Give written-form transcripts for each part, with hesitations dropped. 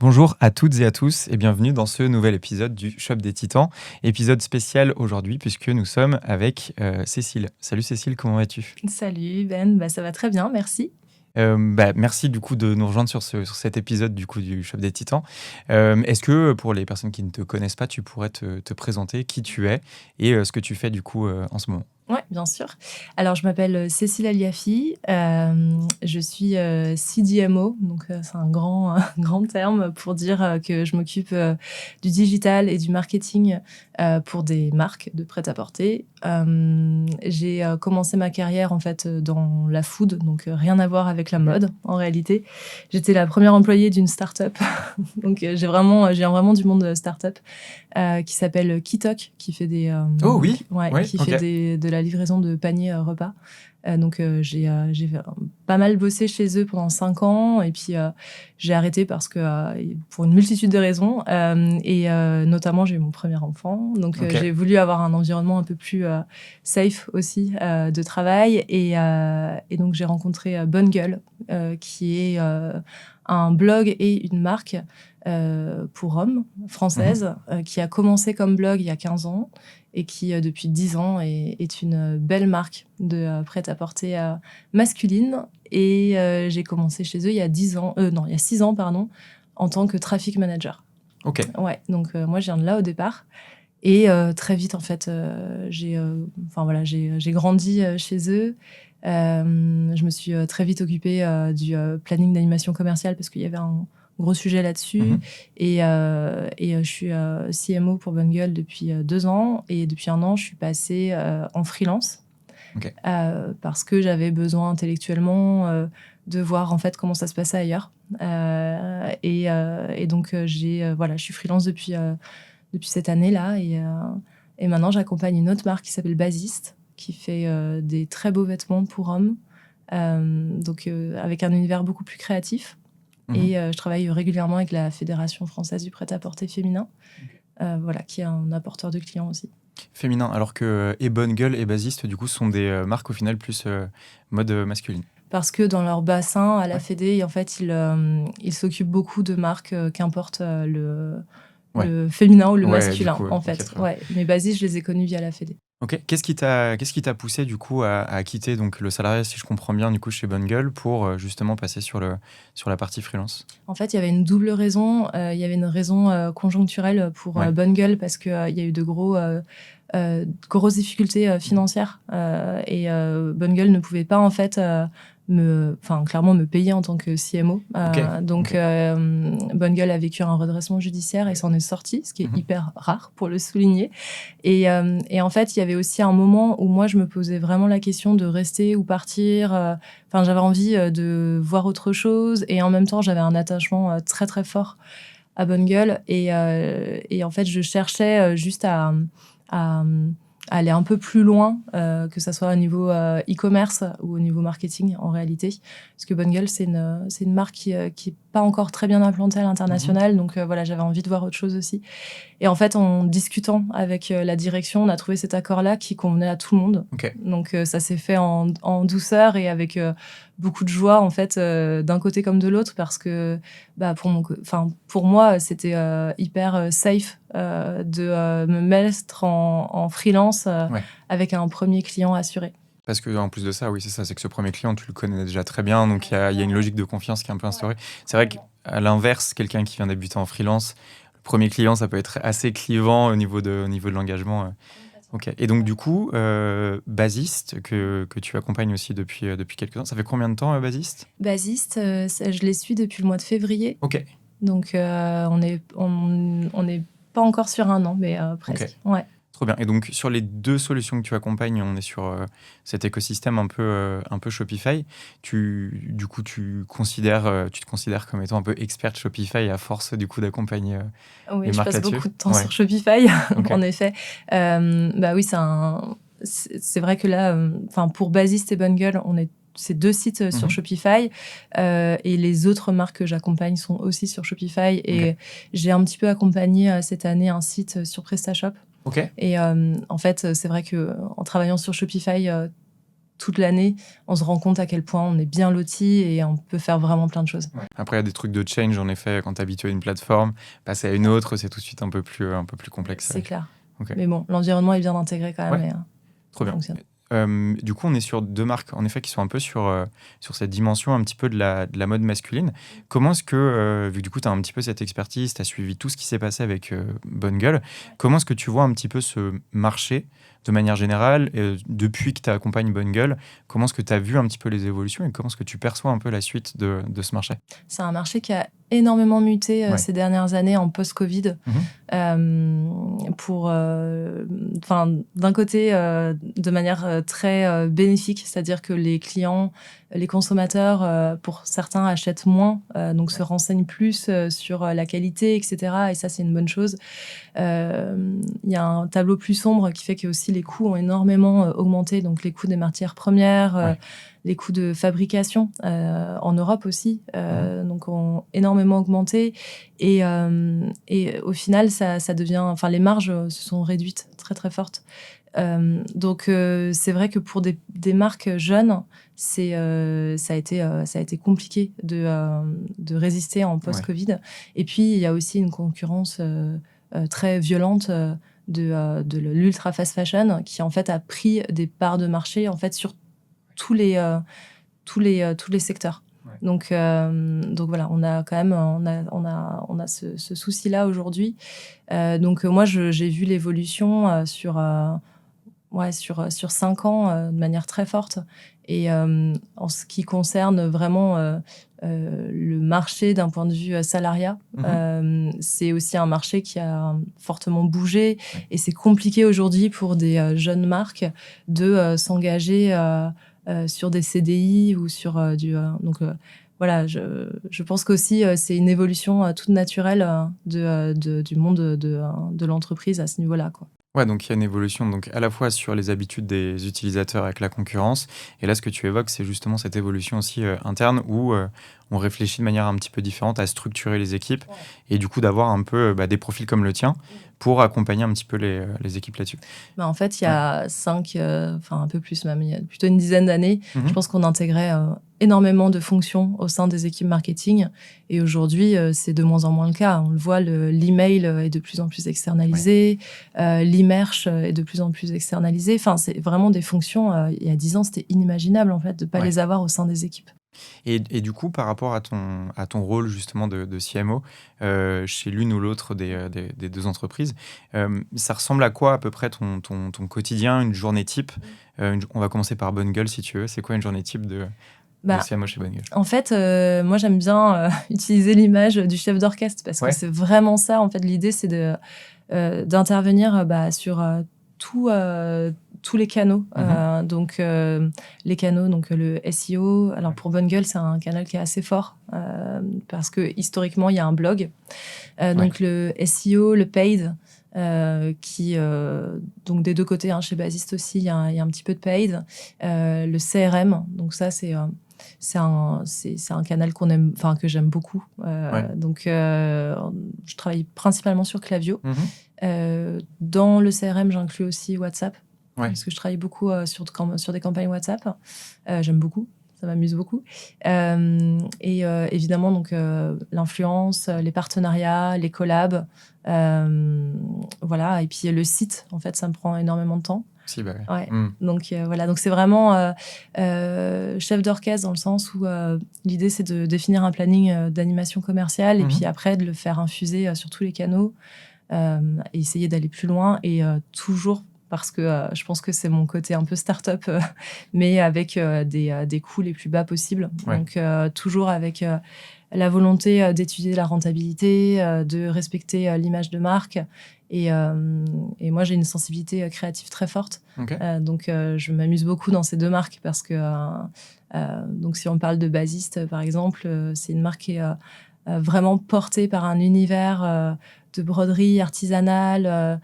Bonjour à toutes et à tous et bienvenue dans ce nouvel épisode du Shop des Titans. Épisode spécial aujourd'hui puisque nous sommes avec Cécile. Salut Cécile, comment vas-tu? Salut Ben, ça va très bien, merci. Merci du coup de nous rejoindre sur cet épisode du coup du Shop des Titans. Est-ce que pour les personnes qui ne te connaissent pas, tu pourrais te présenter qui tu es et ce que tu fais du coup en ce moment? Oui, bien sûr. Alors, je m'appelle Cécile Aliafi. Je suis CDMO, donc c'est un grand, grand terme pour dire que je m'occupe du digital et du marketing pour des marques de prêt-à-porter. J'ai commencé ma carrière en fait dans la food, donc rien à voir avec la mode en réalité. J'étais la première employée d'une start-up, donc j'ai vraiment du monde start-up. Qui s'appelle Kitok, qui fait Oh oui, qui ok. fait de la livraison de paniers repas. J'ai pas mal bossé chez eux pendant 5 ans et puis j'ai arrêté parce que pour une multitude de raisons notamment j'ai eu mon premier enfant, donc Ok. j'ai voulu avoir un environnement un peu plus safe aussi de travail et donc j'ai rencontré Bonne Gueule qui est un blog et une marque pour hommes française qui a commencé comme blog il y a 15 ans et qui depuis 10 ans est une belle marque de prêt-à-porter masculine. Et j'ai commencé chez eux il y a 6 ans pardon, en tant que traffic manager. Ok. Ouais, donc moi je viens de là au départ. Et très vite en fait j'ai grandi chez eux. Je me suis très vite occupée du planning d'animation commerciale parce qu'il y avait un gros sujet là-dessus. Et je suis CMO pour Bonne Gueule depuis 2 ans. Et depuis 1 an, je suis passée en freelance. Ok. Parce que j'avais besoin intellectuellement de voir en fait comment ça se passait ailleurs. Et donc, je suis freelance depuis cette année-là. Et maintenant, j'accompagne une autre marque qui s'appelle Basiste, qui fait des très beaux vêtements pour hommes. Avec un univers beaucoup plus créatif. Et je travaille régulièrement avec la Fédération française du prêt-à-porter féminin, qui est un apporteur de clients aussi. Féminin, alors que et Bonne Gueule et Basiste du coup sont des marques au final plus mode masculine. Parce que dans leur bassin, à la Fédé, en fait, ils s'occupent beaucoup de marques, qu'importe le féminin ou le masculin, du coup, en ok, fait. très bien. Ouais. Mais Basiste, je les ai connus via la Fédé. Ok, qu'est-ce qui t'a poussé du coup à quitter donc le salariat, si je comprends bien, du coup chez Bonne Gueule pour justement passer sur la partie freelance? En fait, il y avait une double raison. Il y avait une raison conjoncturelle pour Bonne Gueule parce qu'il y a eu de grosses difficultés financières et Bonne Gueule ne pouvait pas en fait clairement me payer en tant que CMO. Bonne Gueule a vécu un redressement judiciaire et s'en est sorti, ce qui est hyper rare pour le souligner. Et en fait, il y avait aussi un moment où moi, je me posais vraiment la question de rester ou partir. J'avais envie de voir autre chose et en même temps, j'avais un attachement très, très fort à Bonne Gueule. Et en fait, je cherchais juste à aller un peu plus loin, que ça soit au niveau e-commerce ou au niveau marketing en réalité. Parce que Bonne Gueule, c'est une marque qui n'est pas encore très bien implantée à l'international. Donc j'avais envie de voir autre chose aussi. Et en fait, en discutant avec la direction, on a trouvé cet accord-là qui convenait à tout le monde. Ok. Donc ça s'est fait en douceur et avec beaucoup de joie en fait d'un côté comme de l'autre parce que pour moi c'était hyper safe de me mettre en freelance avec un premier client assuré. Parce que en plus de ça, oui, c'est ça, c'est que ce premier client, tu le connais déjà très bien, donc il y a une logique de confiance qui est un peu instaurée. C'est vrai qu'à l'inverse, quelqu'un qui vient débuter en freelance, le premier client, ça peut être assez clivant au niveau de l'engagement. Ok. Et donc du coup, Basiste, que tu accompagnes aussi depuis quelques temps, ça fait combien de temps Basiste? Basiste, je les suis depuis le mois de février. Ok. Donc on n'est pas encore sur 1 an, mais presque. Ok. Ouais. Trop bien. Et donc, sur les 2 solutions que tu accompagnes, on est sur cet écosystème un peu Shopify. Tu te considères comme étant un peu experte Shopify à force du coup d'accompagner Oui, les je marques passe là-dessus? beaucoup de temps sur Shopify, Ok. en effet. Oui, c'est vrai que là, pour Basiste et Bonne Gueule, c'est 2 sites sur Shopify et les autres marques que j'accompagne sont aussi sur Shopify. Et j'ai un petit peu accompagné cette année un site sur PrestaShop. Ok. Et en fait, c'est vrai qu'en travaillant sur Shopify, toute l'année, on se rend compte à quel point on est bien loti et on peut faire vraiment plein de choses. Ouais. Après, il y a des trucs de change, en effet, quand tu es habitué à une plateforme, passer à une autre, c'est tout de suite un peu plus complexe. C'est clair. Okay. Mais bon, l'environnement est bien intégré quand même. Ouais. Et, trop bien. Fonctionne. Du coup, on est sur 2 marques, en effet, qui sont un peu sur cette dimension un petit peu de la mode masculine. Comment est-ce que, vu que du coup, tu as un petit peu cette expertise, tu as suivi tout ce qui s'est passé avec Bonne Gueule, comment est-ce que tu vois un petit peu ce marché de manière générale, depuis que tu accompagnes Bonne Gueule, comment est-ce que tu as vu un petit peu les évolutions et comment est-ce que tu perçois un peu la suite de ce marché? C'est un marché qui a énormément muté Ouais. ces dernières années en post-Covid. D'un côté, de manière très bénéfique, c'est-à-dire que les clients, les consommateurs, pour certains, achètent moins, donc se renseignent plus sur la qualité, etc. Et ça, c'est une bonne chose. Il y a un tableau plus sombre qui fait que aussi les coûts ont énormément augmenté, donc les coûts des matières premières, les coûts de fabrication en Europe aussi, donc ont énormément augmenté. Et au final, ça devient, enfin, les marges se sont réduites très très fortes. Donc c'est vrai que pour des marques jeunes, ça a été compliqué de résister en post-Covid. Et puis il y a aussi une concurrence très violente de l'ultra fast fashion qui en fait a pris des parts de marché en fait sur tous les secteurs. Ouais. Donc voilà, on a quand même on a ce souci-là aujourd'hui. Donc moi j'ai vu l'évolution sur 5 ans de manière très forte. Et en ce qui concerne vraiment le marché d'un point de vue salariat, c'est aussi un marché qui a fortement bougé. Ouais. Et c'est compliqué aujourd'hui pour des jeunes marques de s'engager sur des CDI ou sur voilà, je pense qu'aussi c'est une évolution toute naturelle du monde de l'entreprise à ce niveau-là, quoi. Ouais, donc il y a une évolution donc à la fois sur les habitudes des utilisateurs avec la concurrence. Et là, ce que tu évoques, c'est justement cette évolution aussi interne où on réfléchit de manière un petit peu différente à structurer les équipes et du coup d'avoir un peu des profils comme le tien pour accompagner un petit peu les équipes là-dessus. En fait, il y a 5, un peu plus même, il y a plutôt une dizaine d'années, je pense qu'on intégrait énormément de fonctions au sein des équipes marketing. Et aujourd'hui, c'est de moins en moins le cas. On le voit, l'email est de plus en plus externalisé, l'e-merch est de plus en plus externalisé. Enfin, c'est vraiment des fonctions, il y a 10 ans, c'était inimaginable en fait, de ne pas les avoir au sein des équipes. Et du coup, par rapport à ton rôle justement de CMO chez l'une ou l'autre des 2 entreprises, ça ressemble à quoi à peu près ton quotidien, une journée type? On va commencer par Bonne Gueule si tu veux. C'est quoi une journée type de CMO chez Bonne Gueule? En fait, moi j'aime bien utiliser l'image du chef d'orchestre parce que c'est vraiment ça. En fait, l'idée c'est d'intervenir sur tous les canaux. Donc les canaux, donc le SEO. Alors pour Bonne Gueule, c'est un canal qui est assez fort parce que historiquement il y a un blog. Donc le SEO, le paid. Donc des 2 côtés, chez Basiste aussi, il y a un petit peu de paid. Le CRM, donc ça c'est un canal qu'on aime, que j'aime beaucoup. Donc je travaille principalement sur Klaviyo. Dans le CRM, j'inclus aussi WhatsApp. Parce que je travaille beaucoup sur des campagnes WhatsApp. J'aime beaucoup, ça m'amuse beaucoup. Et évidemment, donc, l'influence, les partenariats, les collabs. Voilà. Et puis le site, en fait, ça me prend énormément de temps. Si, bah ouais. Donc voilà, donc c'est vraiment chef d'orchestre dans le sens où l'idée c'est de définir un planning d'animation commerciale et puis après de le faire infuser sur tous les canaux et essayer d'aller plus loin et toujours parce que je pense que c'est mon côté un peu start-up, mais avec des coûts les plus bas possibles. Donc toujours avec la volonté d'étudier la rentabilité, de respecter l'image de marque. Et moi, j'ai une sensibilité créative très forte. Donc, je m'amuse beaucoup dans ces 2 marques parce que, donc, si on parle de Basiste, par exemple, c'est une marque qui est vraiment portée par un univers de broderie artisanale,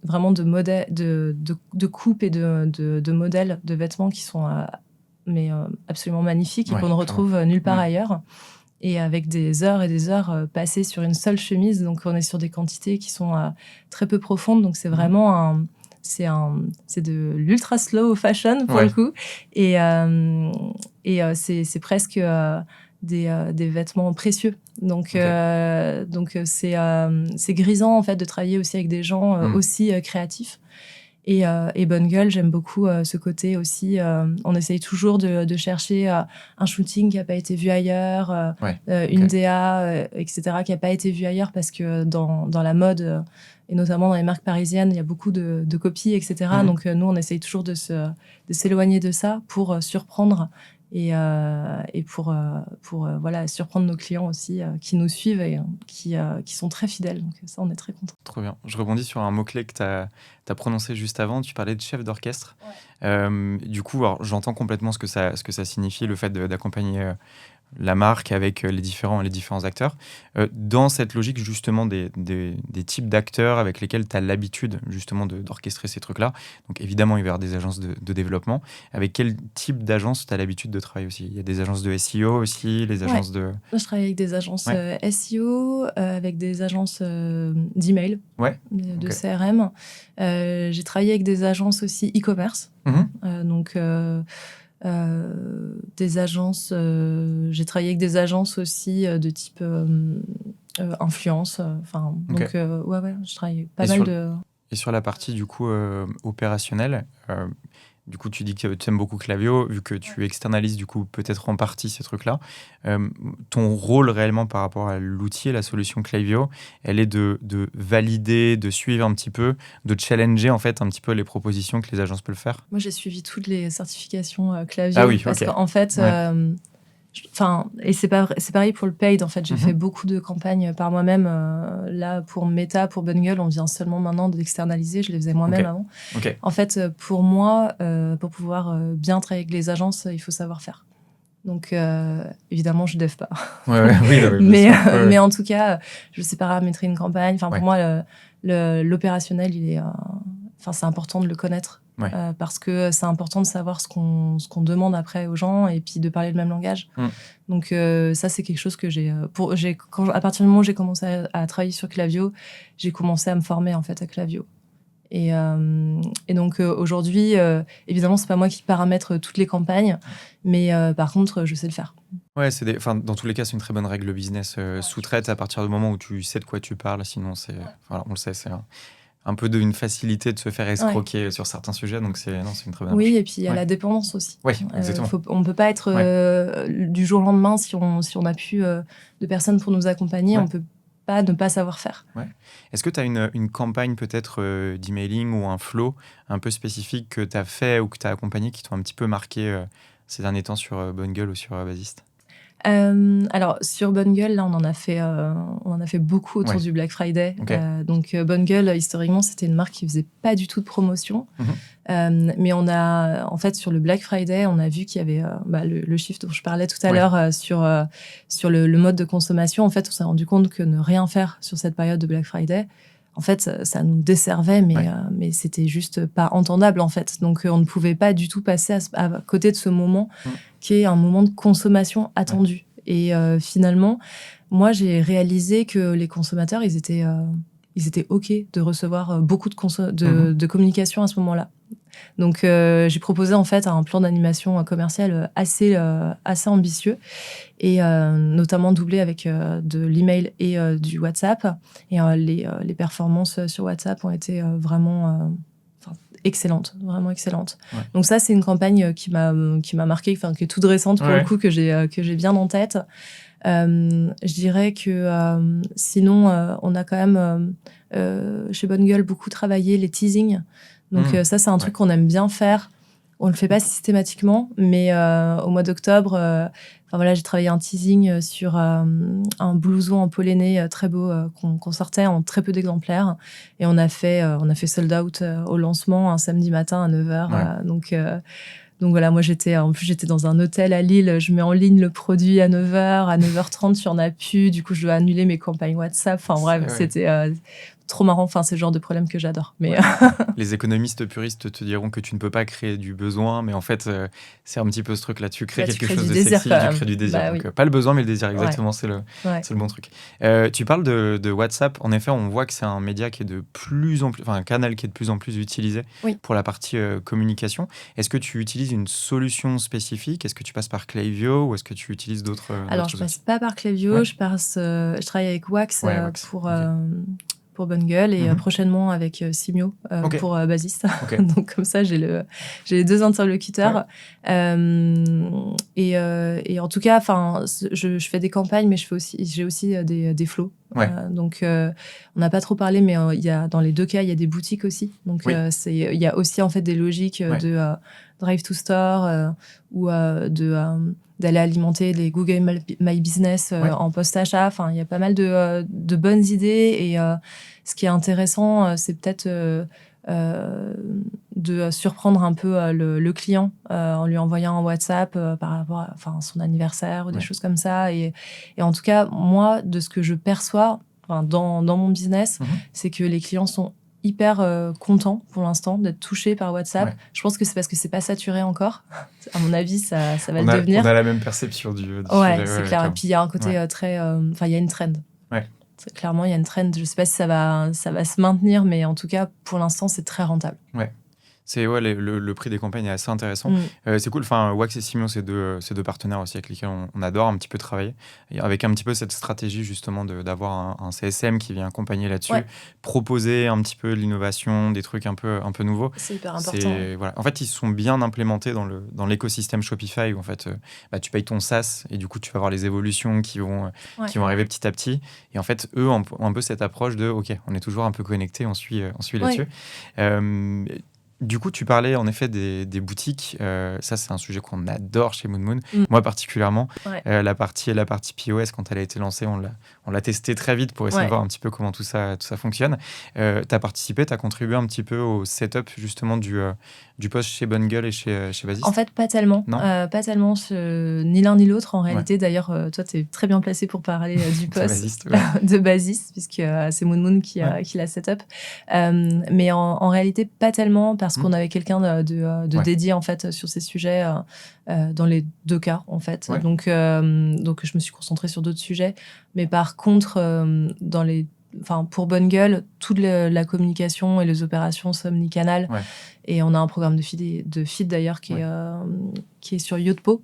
vraiment de modèles, de coupes et de modèles de vêtements qui sont absolument magnifiques et qu'on ne retrouve nulle part ailleurs. Et avec des heures et des heures passées sur une seule chemise. Donc, on est sur des quantités qui sont très peu profondes. Donc, c'est vraiment c'est de l'ultra slow fashion pour le coup. Et c'est presque des vêtements précieux. Donc c'est grisant en fait de travailler aussi avec des gens aussi créatifs. Et Bonne Gueule, j'aime beaucoup ce côté aussi. On essaye toujours de chercher un shooting qui n'a pas été vu ailleurs, une DA, etc., qui n'a pas été vue ailleurs, parce que dans la mode, et notamment dans les marques parisiennes, il y a beaucoup de copies, etc. Donc nous, on essaye toujours de s'éloigner de ça pour surprendre et pour voilà, surprendre nos clients aussi qui nous suivent et qui sont très fidèles. Donc ça, on est très contents. Trop bien. Je rebondis sur un mot-clé que tu as prononcé juste avant. Tu parlais de chef d'orchestre. Du coup, alors, j'entends complètement ce que ça signifie, le fait d'accompagner la marque avec les différents acteurs. Dans cette logique justement des types d'acteurs avec lesquels tu as l'habitude justement d'orchestrer ces trucs-là, donc évidemment il va y avoir des agences de développement. Avec quel type d'agence tu as l'habitude de travailler aussi? Il y a des agences de SEO aussi, les agences de... Moi, je travaille avec des agences SEO, avec des agences d'email, de CRM. J'ai travaillé avec des agences aussi e-commerce. Donc... des agences, j'ai travaillé avec des agences aussi de type influence. Donc, je travaille pas mal de... Et sur la partie, du coup, opérationnelle, du coup, tu dis que tu aimes beaucoup Klaviyo, vu que tu externalises, du coup, peut-être en partie ces trucs-là. Ton rôle réellement par rapport à l'outil et la solution Klaviyo, elle est de valider, de suivre un petit peu, de challenger, en fait, un petit peu les propositions que les agences peuvent faire. Moi, j'ai suivi toutes les certifications Klaviyo. Ah oui, parce qu'en fait... et c'est pareil pour le paid. En fait, j'ai fait beaucoup de campagnes par moi-même. Là, pour Meta, pour Bonne Gueule, on vient seulement maintenant d'externaliser. Je les faisais moi-même avant. En fait, pour moi, pour pouvoir bien travailler avec les agences, il faut savoir faire. Donc, évidemment, je ne dev pas. Mais en tout cas, je sais paramétrer une campagne. Pour moi, l'opérationnel, c'est important de le connaître. Parce que c'est important de savoir ce qu'on demande après aux gens et puis de parler le même langage. Donc ça, c'est quelque chose que à partir du moment où j'ai commencé à travailler sur Klaviyo, j'ai commencé à me former en fait à Klaviyo. Et donc aujourd'hui, évidemment, c'est pas moi qui paramètre toutes les campagnes, mais par contre, je sais le faire. Ouais, dans tous les cas, c'est une très bonne règle business. Sous-traite à partir du moment où tu sais de quoi tu parles, sinon on le sait, c'est un peu d'une facilité de se faire escroquer sur certains sujets, donc c'est une très bonne approche. Et puis il y a la dépendance aussi. Oui, exactement. On ne peut pas être du jour au lendemain, si on n'a plus de personnes pour nous accompagner, on ne peut pas ne pas savoir faire. Est-ce que tu as une campagne peut-être d'emailing ou un flow un peu spécifique que tu as fait ou que tu as accompagné qui t'ont un petit peu marqué ces derniers temps sur Bonne Gueule ou sur Basiste? Alors sur Bonne Gueule, là on en a fait beaucoup autour du Black Friday. Donc Bonne Gueule, historiquement, c'était une marque qui faisait pas du tout de promotion. Mais on a, en fait, sur le Black Friday, on a vu qu'il y avait le shift dont je parlais tout à l'heure sur le mode de consommation. En fait, on s'est rendu compte que ne rien faire sur cette période de Black Friday, en fait, ça nous desservait, mais c'était juste pas entendable, en fait. Donc, on ne pouvait pas du tout passer à côté de ce moment qui est un moment de consommation attendu. Et finalement, moi, j'ai réalisé que les consommateurs, ils étaient OK de recevoir beaucoup de communication à ce moment-là. Donc, j'ai proposé en fait un plan d'animation commerciale assez ambitieux et notamment doublé avec de l'email et du WhatsApp. Et les performances sur WhatsApp ont été vraiment excellentes, vraiment excellentes. Donc ça, c'est une campagne qui m'a marquée, qui est toute récente pour le coup, que j'ai bien en tête. Je dirais que sinon, on a quand même chez Bonne Gueule beaucoup travaillé les teasings. Donc ça, c'est un truc qu'on aime bien faire. On le fait pas systématiquement, mais au mois d'octobre, j'ai travaillé un teasing sur un blouson en polléné très beau qu'on sortait en très peu d'exemplaires, et on a fait sold out au lancement un samedi matin à 9h. Donc voilà, moi j'étais dans un hôtel à Lille, je mets en ligne le produit à 9h, à 9h30 il n'y en a plus, du coup je dois annuler mes campagnes WhatsApp. C'était trop marrant. Enfin, c'est le genre de problème que j'adore. Mais Les économistes puristes te diront que tu ne peux pas créer du besoin, mais en fait, c'est un petit peu ce truc-là. Tu crées là, tu quelque crées chose du de désir sexy, quand tu même. crées du désir. Bah Donc, oui. pas le besoin, mais le désir, Ouais. exactement, Ouais. c'est le bon truc. Tu parles de WhatsApp. En effet, on voit que c'est un média qui est de plus en plus, enfin, un canal qui est de plus en plus utilisé Oui. pour la partie communication. Est-ce que tu utilises une solution spécifique? Est-ce que tu passes par Klaviyo ou est-ce que tu utilises d'autres Alors, je passe pas par Klaviyo, Ouais. je travaille avec Wax, Ouais, Wax, pour, ok. pour Bonne Gueule et Mhm. prochainement avec Simio Ok. pour Basis. Ok. Donc, comme ça, j'ai les deux interlocuteurs. Et en tout cas, je fais des campagnes, mais j'ai aussi des flows. Ouais. Donc, on n'a pas trop parlé, mais dans les deux cas, il y a des boutiques aussi. Donc, Oui. il y a aussi en fait des logiques de drive to store ou d'aller alimenter les Google My Business en post-achat. Enfin, il y a pas mal de bonnes idées. Et ce qui est intéressant, c'est peut-être de surprendre un peu le client en lui envoyant un WhatsApp par rapport à son anniversaire ou des choses comme ça. Et en tout cas, moi, de ce que je perçois dans mon business, c'est que les clients sont hyper contents pour l'instant d'être touchés par WhatsApp. Ouais. Je pense que c'est parce que c'est pas saturé encore. À mon avis, ça va le devenir. On a la même perception du sujet. Ouais, c'est clair. Et puis il y a un côté très... Enfin, il y a une trend. Ouais. Clairement, il y a une trend. Je sais pas si ça va se maintenir, mais en tout cas, pour l'instant, c'est très rentable. Ouais. Le prix des campagnes est assez intéressant. C'est cool. Enfin, Wax et Simio, c'est deux partenaires aussi avec lesquels on adore un petit peu travailler. Et avec un petit peu cette stratégie justement d'avoir un CSM qui vient accompagner là-dessus, proposer un petit peu de l'innovation, des trucs un peu nouveaux. C'est hyper important. Voilà. En fait, ils sont bien implémentés dans l'écosystème Shopify où en fait, tu payes ton SaaS et du coup, tu vas avoir les évolutions qui vont arriver petit à petit. Et en fait, eux ont un peu cette approche de OK, on est toujours un peu connectés, on suit là-dessus. Du coup, tu parlais en effet des boutiques. Ça, c'est un sujet qu'on adore chez Moon Moon. Moi, particulièrement. La partie POS, quand elle a été lancée, on l'a testé très vite pour essayer de voir un petit peu comment tout ça fonctionne. Tu as participé, tu as contribué un petit peu au setup justement du poste chez Bonne Gueule et chez Basis? En fait, pas tellement. Pas tellement ni l'un ni l'autre, en réalité. D'ailleurs, toi, tu es très bien placé pour parler du poste de Basis, puisque c'est Moon Moon qui l'a setup. Mais en réalité, pas tellement, parce qu'on avait quelqu'un de dédié, en fait, sur ces sujets, dans les deux cas, en fait. Donc, je me suis concentrée sur d'autres sujets. Mais par contre, pour Bonne Gueule, toute la communication et les opérations sont omnicanal. Et on a un programme de feed d'ailleurs qui est sur Yotpo.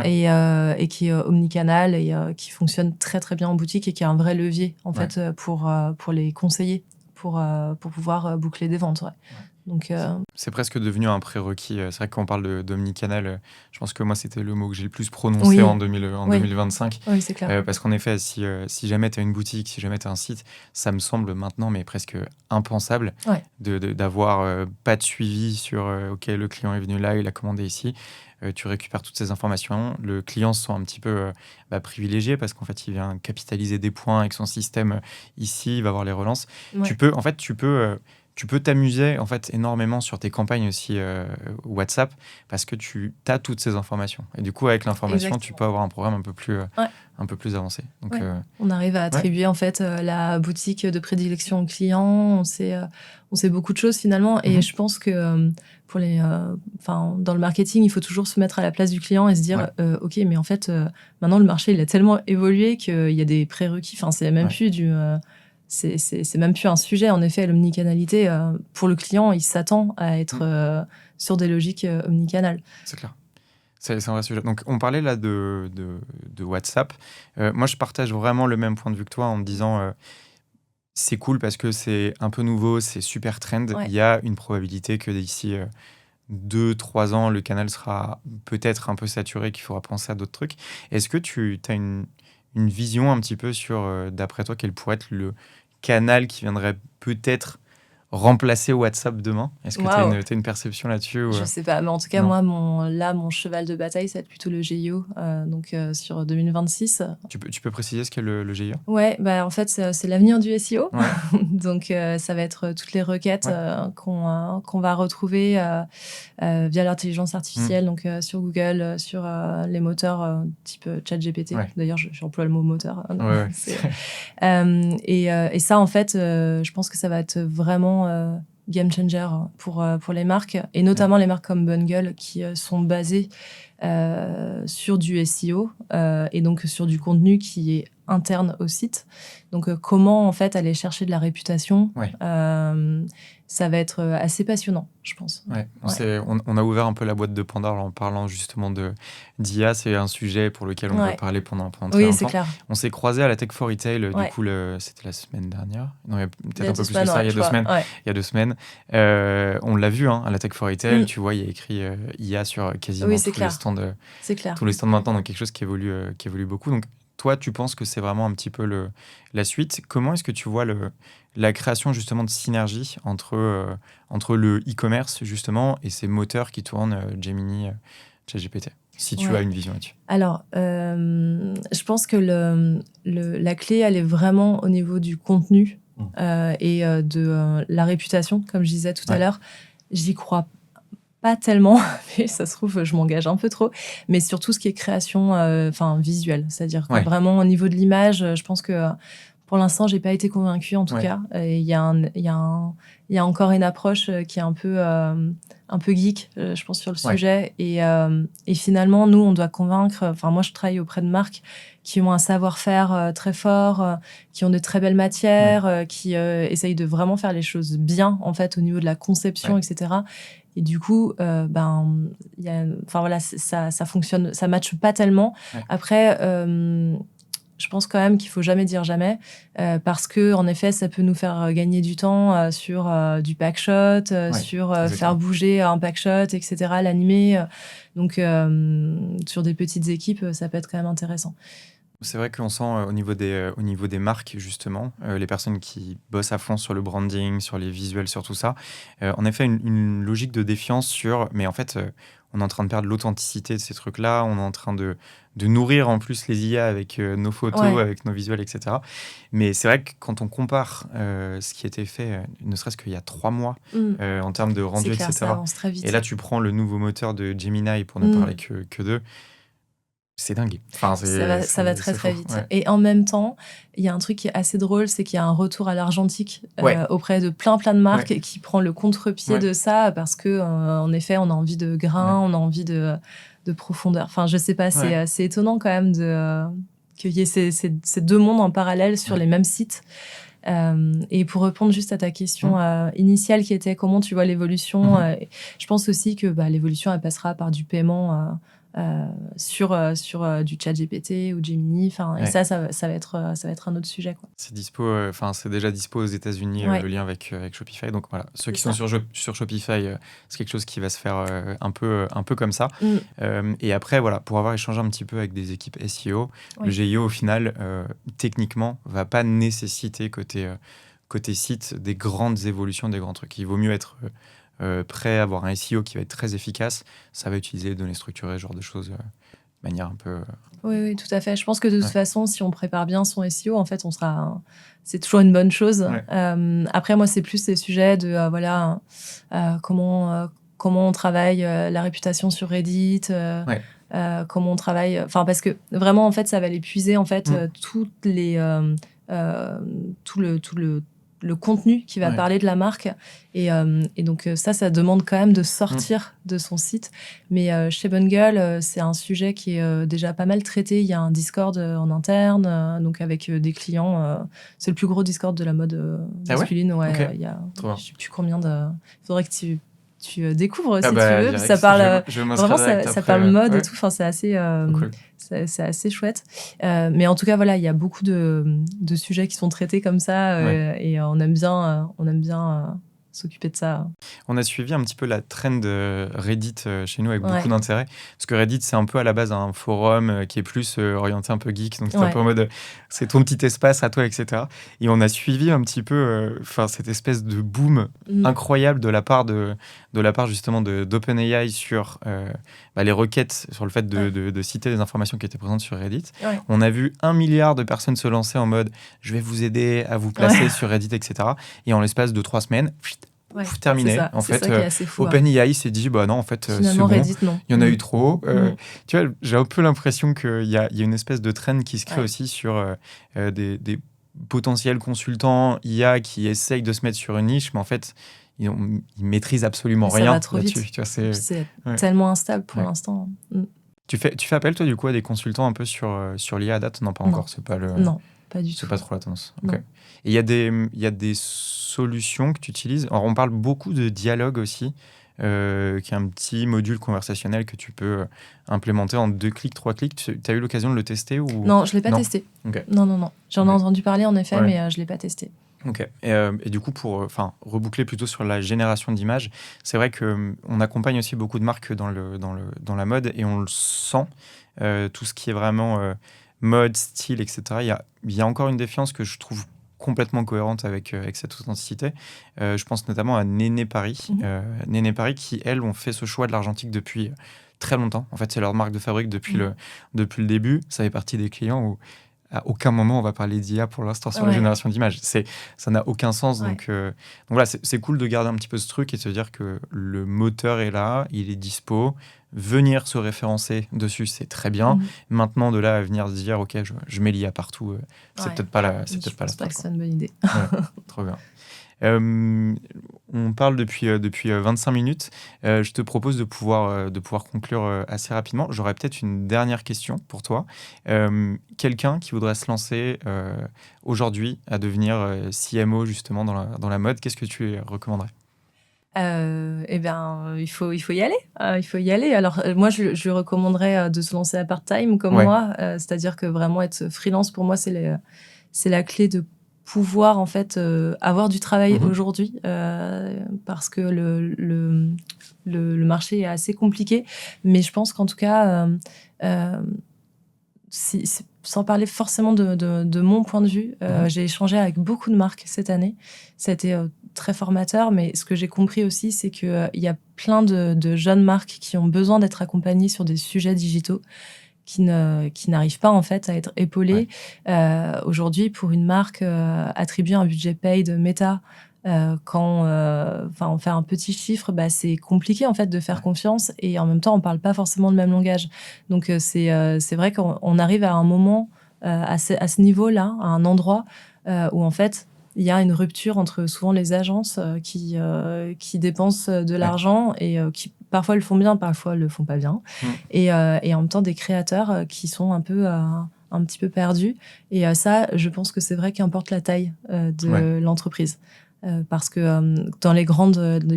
Et qui est omnicanal et qui fonctionne très très bien en boutique et qui a un vrai levier en fait pour les conseiller pour pouvoir boucler des ventes. Donc, c'est presque devenu un prérequis. C'est vrai que quand on parle d'omnicanal, je pense que moi, c'était le mot que j'ai le plus prononcé en 2025. Oui, c'est clair. Parce qu'en effet, si jamais tu as une boutique, si jamais tu as un site, ça me semble maintenant mais presque impensable d'avoir pas de suivi sur OK, le client est venu là, il a commandé ici. Tu récupères toutes ces informations. Le client se sent un petit peu privilégié parce qu'en fait, il vient capitaliser des points avec son système ici, il va avoir les relances. Tu peux t'amuser en fait énormément sur tes campagnes aussi WhatsApp parce que tu as toutes ces informations. Et du coup, avec l'information, tu peux avoir un programme un peu plus avancé. Donc, on arrive à attribuer en fait la boutique de prédilection au client. On sait beaucoup de choses finalement. Et je pense que pour dans le marketing, il faut toujours se mettre à la place du client et se dire OK, mais en fait, maintenant le marché il a tellement évolué qu'il y a des prérequis. Enfin, c'est même plus c'est même plus un sujet. En effet, l'omnicanalité, pour le client, il s'attend à être sur des logiques omnicanales. C'est clair. C'est un vrai sujet. Donc, on parlait là de WhatsApp. Moi, je partage vraiment le même point de vue que toi en me disant c'est cool parce que c'est un peu nouveau, c'est super trend. Il y a une probabilité que d'ici 2-3 ans, le canal sera peut-être un peu saturé, qu'il faudra penser à d'autres trucs. Est-ce que tu as une vision un petit peu sur, d'après toi, quel pourrait être le canal qui viendrait peut-être remplacer WhatsApp demain? Est-ce que tu Waouh. as une perception là-dessus Je sais pas, mais en tout cas, Non. moi, mon cheval de bataille, ça va être plutôt le GIO, donc sur 2026. Tu peux préciser ce qu'est le GIE? Ouais, bah en fait, c'est l'avenir du SEO. Ouais. Donc, ça va être toutes les requêtes Ouais. qu'on va retrouver via l'intelligence artificielle, donc sur Google, sur les moteurs type ChatGPT. Ouais. D'ailleurs, j'emploie le mot moteur. Ouais. Et ça, en fait, je pense que ça va être vraiment game changer pour les marques, et notamment les marques comme Bungle qui sont basées sur du SEO et donc sur du contenu qui est interne au site. Donc, comment en fait aller chercher de la réputation, Ouais. ça va être assez passionnant, je pense. Ouais. Ouais. On a ouvert un peu la boîte de Pandore en parlant justement d'IA. C'est un sujet pour lequel on veut parler pendant très Oui, longtemps. c'est clair. On s'est croisés à la Tech for Retail, du Ouais. coup, c'était la semaine dernière. Non, il y a peut-être Il y a un peu 2 plus semaines, que ça, ouais, il y a je 2 crois. semaines. Ouais. Il y a 2 semaines. On l'a vu à la Tech for Retail, tu vois, il y a écrit IA sur quasiment Oui, c'est tous les clair. stands. C'est clair. Tous les stands maintenant, donc quelque chose qui évolue beaucoup. Donc, toi, tu penses que c'est vraiment un petit peu la suite. Comment est-ce que tu vois la création justement de synergie entre le e-commerce justement et ces moteurs qui tournent, Gemini, ChatGPT, si tu as une vision là-dessus? Alors, je pense que la clé, elle est vraiment au niveau du contenu et de la réputation, comme je disais tout à l'heure. J'y crois pas tellement, mais ça se trouve, je m'engage un peu trop. Mais surtout ce qui est création visuelle. C'est-à-dire que vraiment, au niveau de l'image, je pense que pour l'instant, j'ai pas été convaincue, en tout cas. Il y a encore une approche qui est un peu geek, je pense, sur le sujet. Et finalement, nous, on doit convaincre. Enfin, moi, je travaille auprès de marques qui ont un savoir-faire très fort, qui ont de très belles matières, qui essayent de vraiment faire les choses bien, en fait, au niveau de la conception, etc. Et du coup, ça fonctionne, ça matche pas tellement. Après, je pense quand même qu'il faut jamais dire jamais, parce que en effet, ça peut nous faire gagner du temps sur du packshot, sur faire bouger un packshot, etc., l'animer. Donc, sur des petites équipes, ça peut être quand même intéressant. C'est vrai qu'on sent au niveau des marques, justement, les personnes qui bossent à fond sur le branding, sur les visuels, sur tout ça, en effet, une logique de défiance sur... Mais en fait, on est en train de perdre l'authenticité de ces trucs-là, on est en train de nourrir en plus les IA avec nos photos, avec nos visuels, etc. Mais c'est vrai que quand on compare ce qui a été fait, ne serait-ce qu'il y a 3 mois, en termes de rendu, clair, etc. Ça avance très vite. Et là, tu prends le nouveau moteur de Gemini, pour ne parler que d'eux. C'est dingue. Enfin, ça va très très fou. vite. Ouais. Et en même temps, il y a un truc qui est assez drôle, c'est qu'il y a un retour à l'argentique auprès de plein de marques qui prend le contre-pied de ça, parce que en effet, on a envie de grain, on a envie de profondeur. Enfin, je sais pas, c'est étonnant quand même qu'il y ait ces deux mondes en parallèle sur les mêmes sites. Et pour répondre juste à ta question initiale qui était comment tu vois l'évolution, je pense aussi que l'évolution elle passera par du paiement sur du ChatGPT ou Gemini, et ça va être un autre sujet, quoi. C'est dispo, c'est déjà dispo aux États-Unis, le lien avec Shopify. Donc voilà, ceux qui sont sur Shopify, c'est quelque chose qui va se faire un peu comme ça. Et après, voilà, pour avoir échangé un petit peu avec des équipes SEO, le GIO au final, techniquement, va pas nécessiter côté site des grandes évolutions, des grands trucs. Il vaut mieux être prêt à avoir un SEO qui va être très efficace. Ça va utiliser les données structurées, ce genre de choses, de manière un peu... Oui, tout à fait. Je pense que de toute façon, si on prépare bien son SEO, en fait, c'est toujours une bonne chose. Après, moi, c'est plus ces sujets de comment on travaille la réputation sur Reddit, comment on travaille... Enfin, parce que vraiment, en fait, ça va l'épuiser, en fait, tout le contenu qui va parler de la marque. Et donc, ça demande quand même de sortir de son site. Mais chez Bungle, c'est un sujet qui est déjà pas mal traité. Il y a un Discord en interne, donc avec des clients. C'est le plus gros Discord de la mode masculine. Il y a, je sais plus combien de... Il faudrait que tu découvres si tu veux. Ça parle vraiment, ça parle mode et tout. Enfin, c'est assez... cool. C'est assez chouette. Mais en tout cas, voilà, il y a beaucoup de sujets qui sont traités comme ça et on aime bien s'occuper de ça. On a suivi un petit peu la trend Reddit chez nous avec beaucoup Ouais. d'intérêt. Parce que Reddit, c'est un peu à la base un forum qui est plus orienté un peu geek. Donc, c'est un Ouais. peu en mode, c'est ton petit espace à toi, etc. Et on a suivi un petit peu cette espèce de boom incroyable de la part justement d'OpenAI sur les requêtes, sur le fait de citer des informations qui étaient présentes sur Reddit. Ouais. On a vu 1 milliard de personnes se lancer en mode, je vais vous aider à vous placer sur Reddit, etc. Et en l'espace de 3 semaines, terminé. C'est ça. En fait, ça qui est assez fou. OpenAI s'est dit, bah non, en fait, Finalement, c'est bon. Reddit, non. Il y en a eu trop. Tu vois, j'ai un peu l'impression qu'il y a une espèce de trend qui se crée aussi sur des potentiels consultants IA qui essayent de se mettre sur une niche, mais en fait, ils maîtrisent absolument rien va trop là-dessus. vite. Tu vois, c'est tellement instable pour l'instant. Tu fais appel, toi, du coup, à des consultants un peu sur l'IA à date? Non, pas encore. C'est pas le... Non, pas du tout. C'est pas trop la tendance. Okay. Et il y a des solutions que tu utilises. Alors, on parle beaucoup de dialogue aussi, qui est un petit module conversationnel que tu peux implémenter en 2 clics, 3 clics. Tu as eu l'occasion de le tester ou... Non, je ne l'ai pas testé. Okay. Non. J'en ai entendu parler, en effet, mais je ne l'ai pas testé. Ok. Et du coup, pour reboucler plutôt sur la génération d'images, c'est vrai qu'on accompagne aussi beaucoup de marques dans la mode et on le sent, tout ce qui est vraiment mode, style, etc. Il y a encore une défiance que je trouve complètement cohérente avec cette authenticité. Je pense notamment à Néné Paris. Néné Paris qui, elles, ont fait ce choix de l'argentique depuis très longtemps. En fait, c'est leur marque de fabrique depuis le début. Ça fait partie des clients où à aucun moment on va parler d'IA pour l'instant sur la génération d'images. Ça n'a aucun sens. Donc voilà, c'est cool de garder un petit peu ce truc et de se dire que le moteur est là, il est dispo. Venir se référencer dessus, c'est très bien. Maintenant, de là à venir se dire, ok, je mets l'IA partout, c'est peut-être pas la Je pense pas que c'est une bonne idée. Trop bien. On parle depuis 25 minutes. Je te propose de pouvoir conclure assez rapidement. J'aurais peut-être une dernière question pour toi. Quelqu'un qui voudrait se lancer aujourd'hui à devenir CMO justement dans la mode, qu'est-ce que tu lui recommanderais? Il faut y aller. Il faut y aller. Alors, moi, je lui recommanderais de se lancer à part-time comme moi. C'est-à-dire que vraiment être freelance, pour moi, c'est la clé de pouvoir en fait avoir du travail aujourd'hui parce que le marché est assez compliqué, mais je pense qu'en tout cas sans parler forcément de mon point de vue, j'ai échangé avec beaucoup de marques cette année. Ça a été très formateur, mais ce que j'ai compris aussi, c'est qu'il y a plein de jeunes marques qui ont besoin d'être accompagnées sur des sujets digitaux qui n'arrivent pas en fait à être épaulés. Aujourd'hui, pour une marque, attribuer un budget paid Meta quand on fait un petit chiffre, c'est compliqué en fait de faire confiance et en même temps on parle pas forcément le même langage. Donc c'est vrai qu'on arrive à un moment à ce niveau-là, à un endroit où en fait il y a une rupture entre souvent les agences qui dépensent de l'argent et qui parfois le font bien, parfois le font pas bien. Et en même temps des créateurs qui sont un petit peu perdus. Et ça, je pense que c'est vrai qu'importe la taille de l'entreprise. Parce que dans les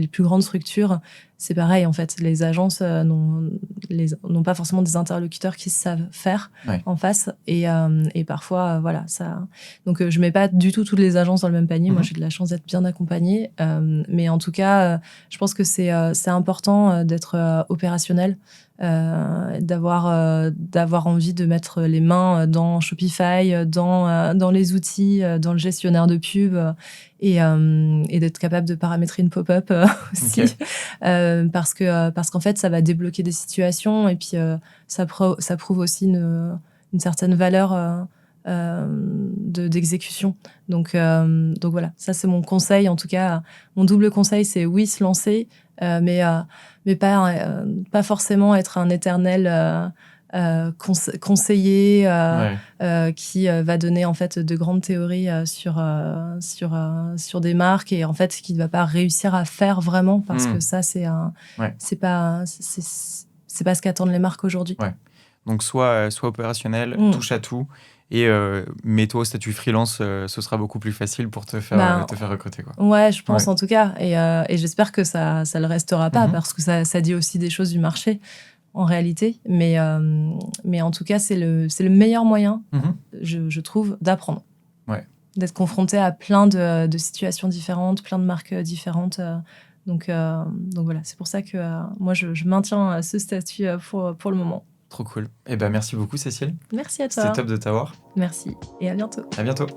plus grandes structures, c'est pareil en fait. Les agences n'ont pas forcément des interlocuteurs qui savent faire en face. Et parfois, voilà, ça. Donc, je mets pas du tout toutes les agences dans le même panier. Moi, j'ai de la chance d'être bien accompagnée. Mais en tout cas, je pense que c'est important d'être opérationnel. D'avoir envie de mettre les mains dans Shopify, dans les outils, dans le gestionnaire de pub et d'être capable de paramétrer une pop-up aussi. Parce qu'en fait, ça va débloquer des situations et puis ça prouve aussi une certaine valeur d'exécution. Donc voilà, ça c'est mon conseil. En tout cas, mon double conseil, c'est oui, se lancer, mais pas forcément être un éternel conseiller qui va donner en fait de grandes théories sur des marques et en fait qui ne va pas réussir à faire vraiment parce que ça c'est pas ce qu'attendent les marques aujourd'hui. Donc soit opérationnel, touche à tout. Et mets-toi au statut freelance, ce sera beaucoup plus facile pour te faire recruter, quoi. Ouais, je pense en tout cas. Et j'espère que ça le restera pas parce que ça dit aussi des choses du marché en réalité. Mais en tout cas, c'est le meilleur moyen, je trouve, d'apprendre. Ouais. d'être confronté à plein de situations différentes, plein de marques différentes. Donc voilà, c'est pour ça que moi, je maintiens ce statut pour le moment. Trop cool. Eh ben, merci beaucoup, Cécile. Merci à C'était toi. top de t'avoir. Merci et à bientôt. À bientôt.